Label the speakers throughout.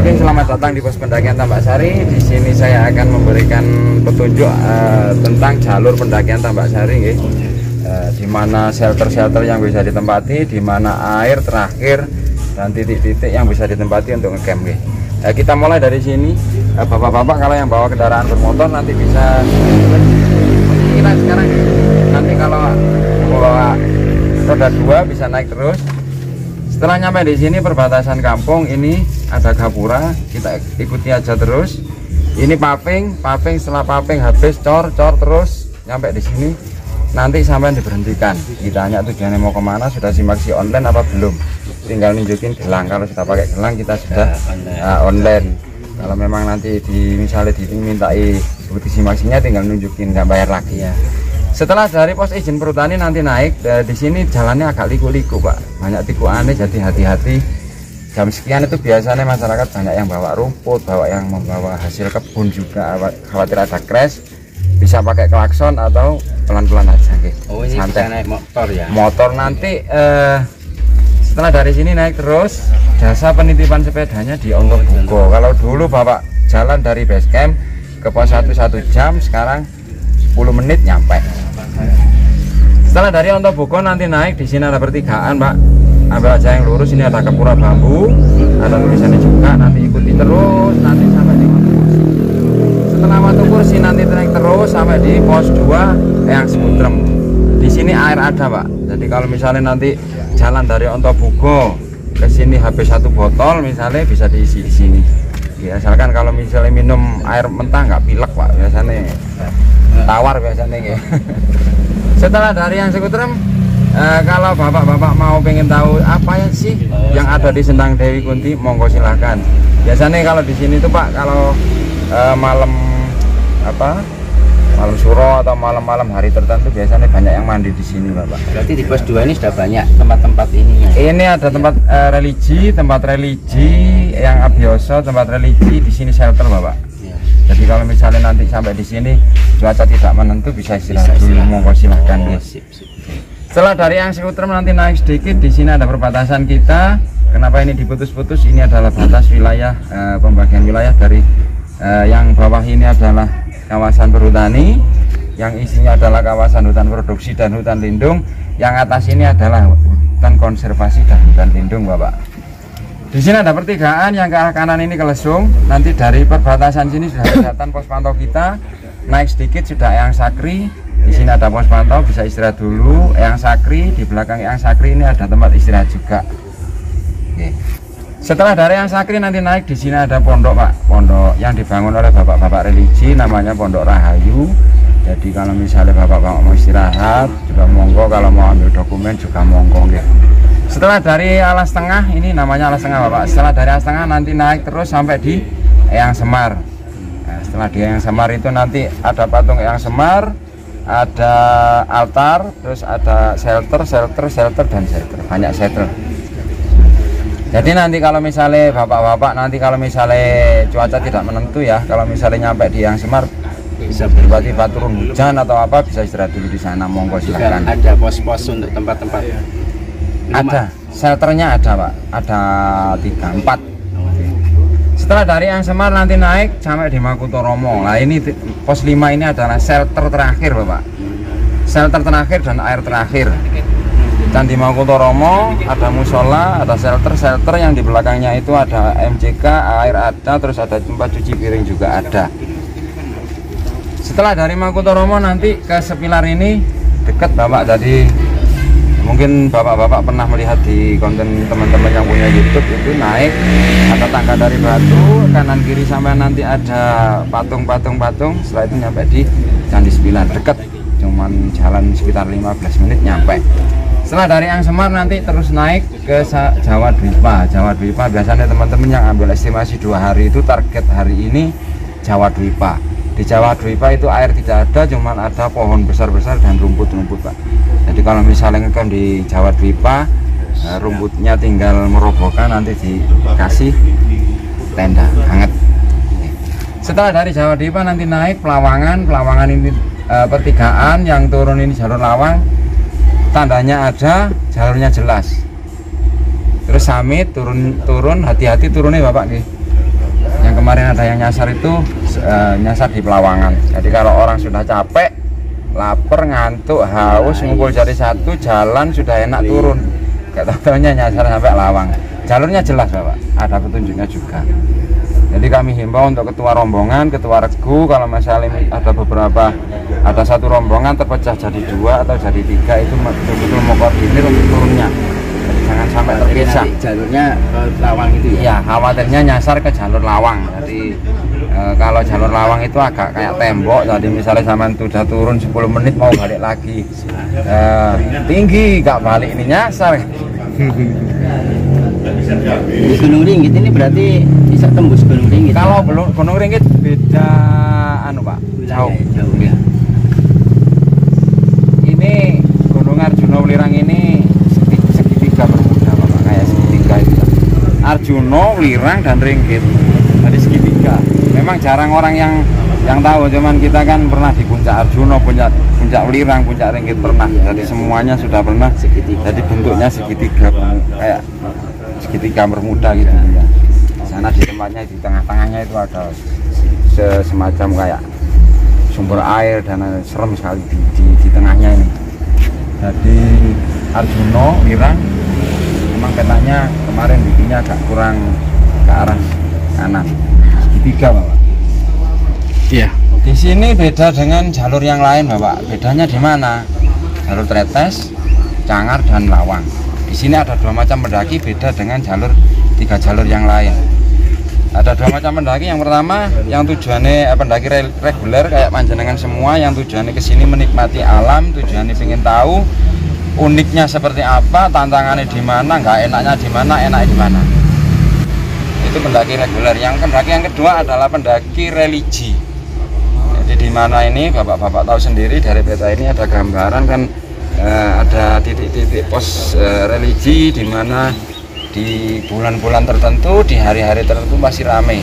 Speaker 1: Oke, selamat datang di pos pendakian Tambak Sari. Di sini saya akan memberikan petunjuk tentang jalur pendakian Tambak Sari, di mana shelter-shelter yang bisa ditempati, di mana air terakhir dan titik-titik yang bisa ditempati untuk ngecamp. Kita mulai dari sini. Bapak-bapak kalau yang bawa kendaraan bermotor nanti bisa kita sekarang. Nanti kalau bawa roda 2 bisa naik terus. Setelah nyampe di sini perbatasan kampung, ini ada gapura, kita ikuti aja terus. Ini paving, setelah paving habis cor terus nyampe di sini. Nanti sampai diberhentikan. Kita tanya tujuannya mau kemana, sudah simak si online apa belum. Tinggal nunjukin gelang. Kalau sudah pakai gelang kita sudah online. Kalau memang nanti misalnya dimintai bukti simaksinya, tinggal nunjukin, nggak bayar lagi ya. Setelah dari pos izin perhutani nanti naik, di sini jalannya agak liku-liku Pak, banyak tikungannya, jadi hati-hati. Jam sekian itu biasanya masyarakat banyak yang bawa rumput, yang membawa hasil kebun juga, khawatir ada crash, bisa pakai klakson atau pelan-pelan aja.
Speaker 2: Oh, ini santai naik motor ya?
Speaker 1: Motor nanti setelah dari sini naik terus, jasa penitipan sepedanya di Onto Bugo. Kalau dulu Bapak jalan dari base camp ke pos 1 jam, sekarang 10 menit nyampe. Setelah dari Onto Bugo nanti naik, di sini ada pertigaan Pak, ambil aja yang lurus. Ini ada gapura bambu, ada tulisannya juga, nanti ikuti terus nanti sampai di Watu Kursi. Setelah Watu Kursi nanti naik terus sampai di pos 2 yang Sputrem. Di sini air ada Pak, jadi kalau misalnya nanti jalan dari Onto Bugo ke sini habis 1 botol misalnya, bisa diisi di sini. Ya, asalkan kalau misalnya minum air mentah nggak pilek Pak, biasanya tawar biasanya ya. Setelah dari yang Sputrem, kalau bapak-bapak mau pengen tahu apa ya sih yang ada di Sendang Dewi Kunti, monggo silahkan. Biasanya kalau di sini tuh Pak, kalau malam suro atau malam-malam hari tertentu biasanya banyak yang mandi di sini Bapak.
Speaker 2: Berarti di pos 2 ini sudah banyak tempat-tempat ininya.
Speaker 1: Ini ada tempat religi yang abioso, tempat religi. Di sini shelter Bapak. Ya. Jadi kalau misalnya nanti sampai di sini cuaca tidak menentu, bisa istirahat dulu, monggo silahkan.
Speaker 2: Sip.
Speaker 1: Setelah dari yang Sputrem nanti naik sedikit, di sini ada perbatasan kita. Kenapa ini diputus-putus? Ini adalah batas wilayah, pembagian wilayah dari yang bawah ini adalah kawasan perhutani, yang isinya adalah kawasan hutan produksi dan hutan lindung, yang atas ini adalah hutan konservasi dan hutan lindung Bapak. Di sini ada pertigaan, yang ke arah kanan ini Kelesung. Nanti dari perbatasan sini sudah kelihatan pos pantau kita. Naik sedikit sudah Eyang Sakri. Di sini ada pos pantau, bisa istirahat dulu. Eyang Sakri, di belakang Eyang Sakri ini ada tempat istirahat juga. Oke. Setelah dari Eyang Sakri nanti naik, di sini ada pondok Pak, pondok yang dibangun oleh bapak-bapak religi, namanya Pondok Rahayu. Jadi kalau misalnya bapak-bapak mau istirahat juga monggo, kalau mau ambil dokumen juga monggo ya. Setelah dari Alas Tengah, ini namanya Alas Tengah Bapak. Setelah dari Alas Tengah nanti naik terus sampai di Eyang Semar. Nah, setelah di Eyang Semar itu nanti ada patung Eyang Semar, ada altar, terus ada shelter, dan shelter, banyak shelter. Jadi nanti kalau misalnya bapak-bapak nanti kalau misalnya cuaca tidak menentu ya, kalau misalnya nyampe di Eyang Semar bisa tiba-tiba turun hujan atau apa, bisa istirahat dulu di sana, monggo silakan.
Speaker 2: Ada pos-pos untuk tempat-tempat.
Speaker 1: Ada, shelternya ada Pak, ada 3-4. Setelah dari Eyang Semar nanti naik sampai di Makutoromo. Nah ini pos 5 ini adalah shelter terakhir Bapak, shelter terakhir dan air terakhir. Dan di Makutoromo ada musola, ada shelter yang di belakangnya itu ada MCK, air ada, terus ada tempat cuci piring juga ada. Setelah dari Makutoromo nanti ke Sepilar ini dekat Bapak, jadi mungkin bapak-bapak pernah melihat di konten teman-teman yang punya YouTube itu, naik ada tangga dari batu, kanan kiri sampai nanti ada patung. Setelah itu nyampe di Candi Sepilar, dekat, cuman jalan sekitar 15 menit nyampe. Setelah dari Eyang Semar nanti terus naik ke Jawa Dwipa. Biasanya teman-teman yang ambil estimasi 2 hari itu target hari ini Jawa Dwipa. Di Jawa Dwipa itu air tidak ada, cuman ada pohon besar-besar dan rumput-rumput Pak. Jadi kalau misalnya ngecamp di Jawa Dwipa, rumputnya tinggal merobohkan, nanti dikasih tenda hangat. Setelah dari Jawa Dwipa nanti naik Pelawangan ini pertigaan, yang turun ini jalur Lawang, tandanya ada, jalurnya jelas. Terus Samit turun hati-hati turunnya Bapak nih. Yang kemarin ada yang nyasar itu nyasar di Pelawangan. Jadi kalau orang sudah capek, lapar, ngantuk, haus, ngumpul jadi satu, jalan sudah enak turun. Gak tahu-taunya nyasar sampai Lawang. Jalurnya jelas Bapak, ada petunjuknya juga. Jadi kami himbau untuk ketua rombongan, ketua regu, kalau misalnya ada beberapa, ada satu rombongan terpecah jadi 2 atau jadi 3, itu betul-betul mau koordinir untuk turunnya. Jadi jangan sampai terpisah.
Speaker 2: Jalurnya ke Lawang itu ya?
Speaker 1: Iya, khawatirnya nyasar ke jalur Lawang. Jadi kalau jalur Lawang itu agak kayak tembok. Jadi misalnya zaman sudah turun 10 menit mau balik lagi, tinggi gak balik, ini nyasar.
Speaker 2: Di Gunung Ringgit ini berarti bisa tembus Gunung Ringgit?
Speaker 1: Kalau belum Gunung Ringgit beda anu Pak, jauh.
Speaker 2: Jauh ya.
Speaker 1: Ini Gunung Arjuna Welirang ini segitiga bermuda Bapak, kayak segitiga itu. Arjuna, Welirang dan Ringgit. Jadi segitiga. Memang jarang orang yang tahu, cuman kita kan pernah di puncak Arjuna, puncak Welirang, puncak Ringgit pernah. Jadi semuanya sudah pernah segitiga. Jadi bentuknya segitiga, kayak segitiga bermuda gitu ya. Di sana di tempatnya di tengah-tengahnya itu ada semacam kayak sumber air dan serem sekali di tengahnya ini. Jadi Arjuna, Welirang memang petanya kemarin bikinnya agak kurang ke arah kanan, segitiga Bapak.
Speaker 3: Iya.
Speaker 1: Di sini beda dengan jalur yang lain Bapak. Bedanya di mana? Jalur Tretes, Cangar dan Lawang. Di sini ada 2 macam pendaki, beda dengan 3 jalur yang lain. Ada 2 macam pendaki. Yang pertama yang tujuannya pendaki reguler kayak panjenengan semua, yang tujuannya ke sini menikmati alam, tujuannya ingin tahu uniknya seperti apa, tantangannya di mana, nggak enaknya di mana, enaknya di mana. Itu pendaki reguler. Yang pendaki yang kedua adalah pendaki religi. Jadi di mana ini Bapak-bapak tahu sendiri dari peta ini ada gambaran kan, ada titik-titik pos religi di mana di bulan-bulan tertentu, di hari-hari tertentu masih ramai.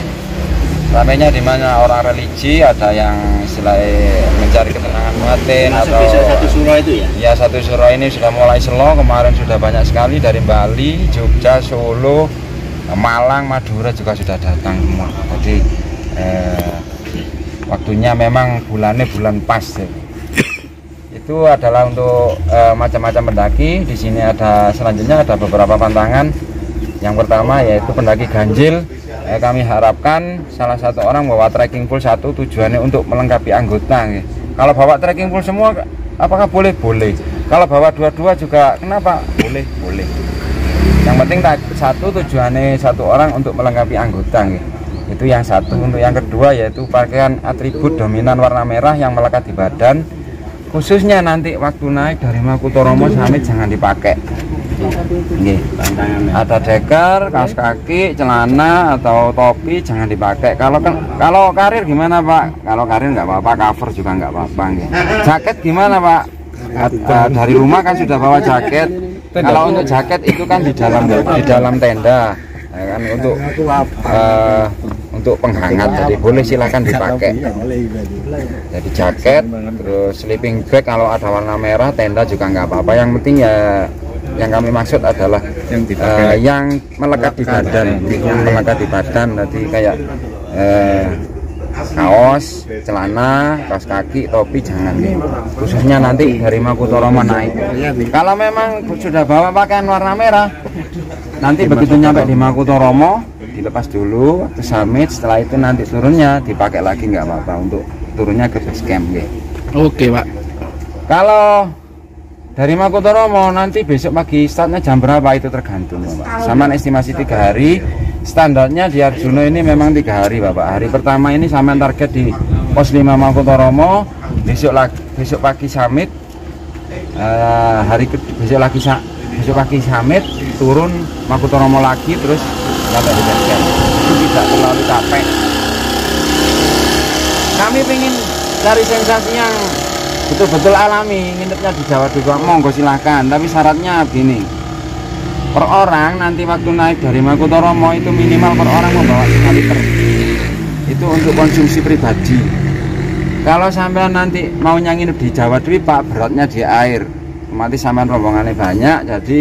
Speaker 1: Ramainya di mana orang religi, ada yang istilahnya mencari ketenangan batin atau
Speaker 2: satu suro itu ya?
Speaker 1: Ya, satu suro ini sudah mulai slow, kemarin sudah banyak sekali dari Bali, Jogja, Solo, Malang, Madura juga sudah datang semua. Jadi waktunya memang bulannya bulan pas ya. Itu adalah untuk macam-macam pendaki. Di sini ada selanjutnya ada beberapa pantangan. Yang pertama yaitu pendaki ganjil. Kami harapkan salah satu orang bawa trekking pool satu, tujuannya untuk melengkapi anggota. Kalau bawa trekking pool semua, apakah boleh? Boleh. Kalau bawa dua-dua juga, kenapa? Boleh, boleh. Yang penting satu, tujuannya satu orang untuk melengkapi anggota. Itu yang satu. Untuk yang kedua yaitu pakaian atribut dominan warna merah yang melekat di badan. Khususnya nanti waktu naik dari Makutoromo Summit jangan dipakai. Ada deker, kaos kaki, celana atau topi jangan dipakai. Kalau karir gimana Pak? Kalau karir nggak apa-apa, cover juga nggak apa-apa. Jaket gimana Pak? Dari rumah kan sudah bawa jaket. Kalau untuk jaket itu kan di dalam tenda, ya kan, untuk penghangat. Jadi boleh silahkan dipakai. Jadi jaket, terus sleeping bag kalau ada warna merah, tenda juga nggak apa-apa. Yang penting ya, yang kami maksud adalah yang melekat di badan, yang melekat di badan. Nanti kayak kaos, celana, kaos kaki, topi jangan gitu. Khususnya nanti dari Makutoromo naik. Kalau memang sudah bawa pakaian warna merah, nanti begitu nyampe di Makutoromo dilepas dulu waktu summit. Setelah itu nanti turunnya dipakai lagi nggak apa-apa untuk turunnya ke base camp gitu.
Speaker 3: Oke Pak.
Speaker 1: Kalau dari Makutoromo nanti besok pagi startnya jam berapa itu tergantung Bapak. Sama estimasi 3 hari. Standarnya di Arjuna ini memang 3 hari Bapak. Hari pertama ini sama target di pos 5 Makutoromo. Besok pagi summit. Besok pagi summit, turun Makutoromo lagi, terus sampai di base camp. Itu tidak terlalu capek. Kami ingin cari sensasi yang betul-betul alami, nginepnya di Jawa juga, monggo silahkan. Tapi syaratnya begini, per orang nanti waktu naik dari Makutoromo itu minimal per orang membawa 1 liter. Itu untuk konsumsi pribadi. Kalau sampean nanti mau nginep di Jawa Dwi Pak, beratnya di air, otomatis sampean rombongannya banyak, jadi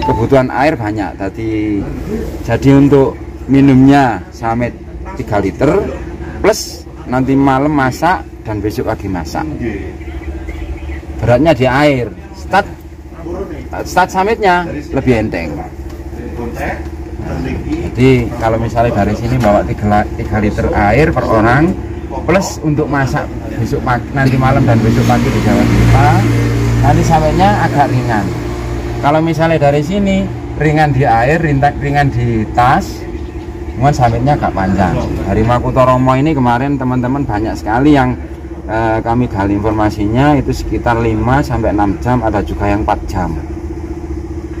Speaker 1: kebutuhan air banyak. Jadi untuk minumnya Samet 3 liter plus nanti malam masak dan besok pagi masak. Beratnya di air, start Sametnya lebih enteng. Jadi kalau misalnya dari sini bawa 3 liter air per orang plus untuk masak besok pagi, nanti malam dan besok pagi di Jawa kita, nanti Sametnya agak ringan. Kalau misalnya dari sini ringan di air, ringan di tas, cuman Sametnya agak panjang. Dari Makutoromo ini kemarin teman-teman banyak sekali yang kami gali informasinya, itu sekitar 5-6 jam, ada juga yang 4 jam.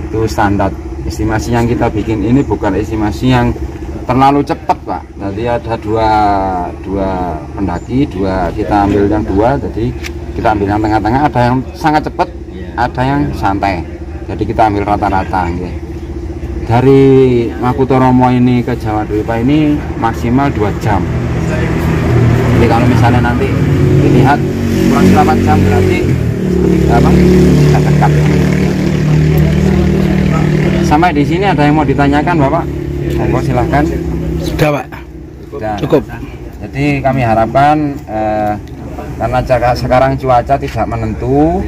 Speaker 1: Itu standar. Estimasi yang kita bikin ini bukan estimasi yang terlalu cepat, Pak. Jadi ada dua pendaki, kita ambil yang 2, jadi kita ambil yang tengah-tengah. Ada yang sangat cepat, ada yang santai. Jadi kita ambil rata-rata. Dari Makutoromo ini ke Jawa Dwipa ini maksimal 2 jam. Jadi kalau misalnya nanti dilihat kurang 8 jam berarti sudah dekat. Sampai di sini ada yang mau ditanyakan, Bapak? Monggo silahkan.
Speaker 3: Sudah, Pak.
Speaker 1: Sudah.
Speaker 3: Cukup.
Speaker 1: Jadi kami harapkan karena sekarang cuaca tidak menentu,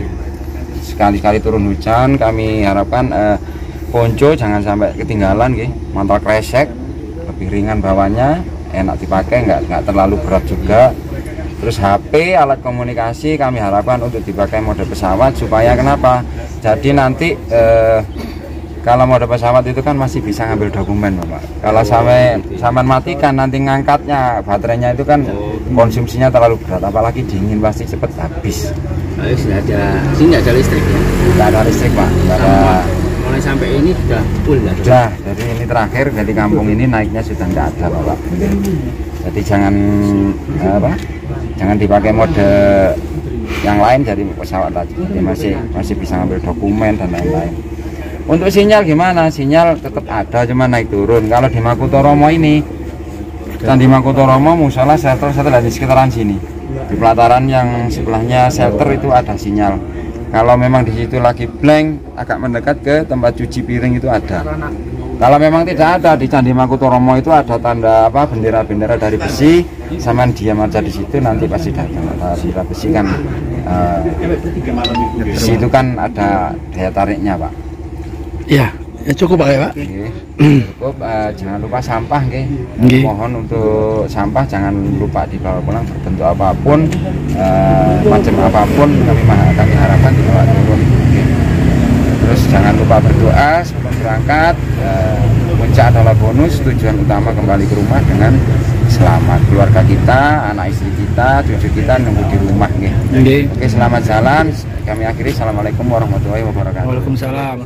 Speaker 1: sekali-kali turun hujan, kami harapkan ponco jangan sampai ketinggalan, mantel kresek, lebih ringan bawahnya, enak dipakai, nggak terlalu berat juga. Terus HP, alat komunikasi kami harapkan untuk dipakai mode pesawat, supaya kenapa? Jadi nanti kalau mode pesawat itu kan masih bisa ngambil dokumen, Bapak. Kalau sampai matikan nanti ngangkatnya, baterainya itu kan konsumsinya terlalu berat, apalagi dingin pasti cepet habis.
Speaker 2: Sini nggak ada listrik ya?
Speaker 1: Nggak ada listrik, Pak. Nggak ada.
Speaker 2: Mulai sampai ini sudah full ya?
Speaker 1: Sudah, jadi ini terakhir, jadi kampung ini naiknya sudah nggak ada, Bapak. Jadi jangan jangan dipakai mode yang lain, jadi pesawat tadi. Jadi masih bisa ngambil dokumen dan lain-lain. Untuk sinyal gimana? Sinyal tetap ada, cuma naik turun. Kalau di Makutoromo ini, Candi Makutoromo musola shelter di sekitaran sini. Di pelataran yang sebelahnya shelter itu ada sinyal. Kalau memang di situ lagi blank, agak mendekat ke tempat cuci piring itu ada. Kalau memang tidak ada, di Candi Makutoromo itu ada tanda bendera-bendera dari besi. Saman diam aja di situ, nanti pasti datang. Bendera besi kan, besi itu kan ada daya tariknya, Pak.
Speaker 3: Ya, cukup, Pak, ya, Pak.
Speaker 1: Cukup, jangan lupa sampah,
Speaker 3: Nggih.
Speaker 1: Mohon untuk sampah jangan lupa dibawa pulang, berbentuk apapun, macam apapun kami harapkan dibawa turun. Terus jangan lupa berdoa sebelum berangkat. Puncak adalah bonus, tujuan utama kembali ke rumah dengan selamat. Keluarga kita, anak istri kita, cucu kita nunggu di rumah.
Speaker 3: Nggih.
Speaker 1: Oke, selamat jalan. Kami akhiri. Assalamualaikum warahmatullahi wabarakatuh.
Speaker 3: Waalaikumsalam.